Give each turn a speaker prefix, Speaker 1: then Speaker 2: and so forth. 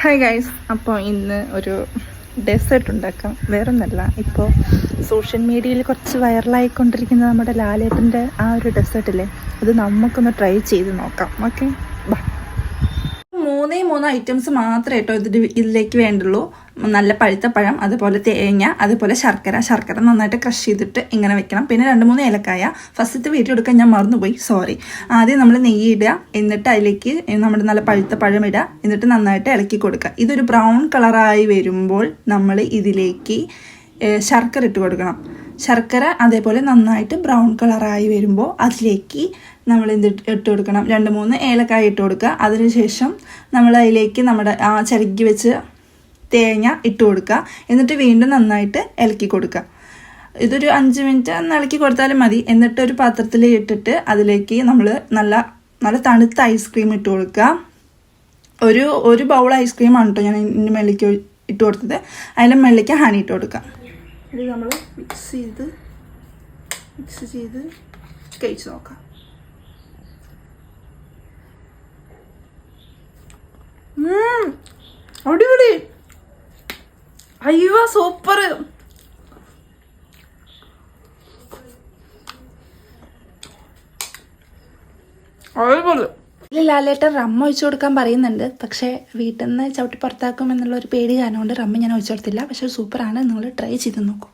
Speaker 1: Hi guys, അപ്പോൾ ഇന്ന് ഒരു ഡെസേർട്ട് ഉണ്ടാക്കാം. വേറൊന്നല്ല, ഇപ്പോൾ സോഷ്യൽ മീഡിയയിൽ കുറച്ച് വൈറലായിക്കൊണ്ടിരിക്കുന്ന നമ്മുടെ ലാലേട്ടൻ്റെ ആ ഒരു ഡെസേർട്ടില്ലേ, അത് നമുക്കൊന്ന് ട്രൈ ചെയ്ത് നോക്കാം. ഓക്കെ, ബാ. മൂന്ന് ഐറ്റംസ് മാത്രമേ കേട്ടോ ഇതിലേക്ക് വേണ്ടുള്ളൂ. നല്ല പഴുത്ത പഴം, അതുപോലെ തേങ്ങ, അതുപോലെ ശർക്കര നന്നായിട്ട് ക്രഷ് ചെയ്തിട്ട് ഇങ്ങനെ വെക്കണം. പിന്നെ 2-3 ഏലക്കായ. ഫസ്റ്റത്തെ വീഡിയോ എടുക്കാൻ ഞാൻ മറന്നുപോയി, സോറി. ആദ്യം നമ്മൾ നെയ്യ് ഇടുക, എന്നിട്ട് അതിലേക്ക് നമ്മുടെ നല്ല പഴുത്ത പഴം ഇടുക, എന്നിട്ട് നന്നായിട്ട് ഇളക്കി കൊടുക്കുക. ഇതൊരു ബ്രൗൺ കളറായി വരുമ്പോൾ നമ്മൾ ഇതിലേക്ക് ശർക്കര ഇട്ട് കൊടുക്കണം. ശർക്കര അതേപോലെ നന്നായിട്ട് ബ്രൗൺ കളറായി വരുമ്പോൾ അതിലേക്ക് നമ്മൾ ഇട്ട് കൊടുക്കണം. 2-3 ഏലക്കായ ഇട്ട് കൊടുക്കുക. അതിനുശേഷം നമ്മൾ അതിലേക്ക് നമ്മുടെ ആ ചിരകി വെച്ച് തേങ്ങ ഇട്ട് കൊടുക്കുക. എന്നിട്ട് വീണ്ടും നന്നായിട്ട് ഇളക്കി കൊടുക്കുക. ഇതൊരു 5 മിനിറ്റ് ഇളക്കി കൊടുത്താലും മതി. എന്നിട്ട് ഒരു പാത്രത്തിൽ ഇട്ടിട്ട് അതിലേക്ക് നമ്മൾ നല്ല തണുത്ത ഐസ്ക്രീം ഇട്ട് കൊടുക്കുക. ഒരു ബൗൾ ഐസ്ക്രീമാണ് കേട്ടോ ഞാൻ ഇതിൻ്റെ മേലേക്ക് ഇട്ട് കൊടുത്തത്. അതിൻ്റെ മേലേക്ക് ഹണി ഇട്ട് കൊടുക്കുക. ഇത് നമ്മൾ മിക്സ് ചെയ്ത് കഴിച്ച് നോക്കാം. അടിപൊളി, അയ്യോ സൂപ്പർ. ലാലേട്ടൻ റമ്മ ഒഴിച്ചു കൊടുക്കാൻ പറയുന്നുണ്ട്. പക്ഷേ വീട്ടിൽ നിന്ന് ചവിട്ടി പുറത്താക്കും എന്നുള്ള ഒരു പേടി കാരണം കൊണ്ട് റമ്മ ഞാൻ ഒഴിച്ചു കൊടുത്തില്ല. പക്ഷെ സൂപ്പറാണ്, നിങ്ങൾ ട്രൈ ചെയ്ത് നോക്കൂ.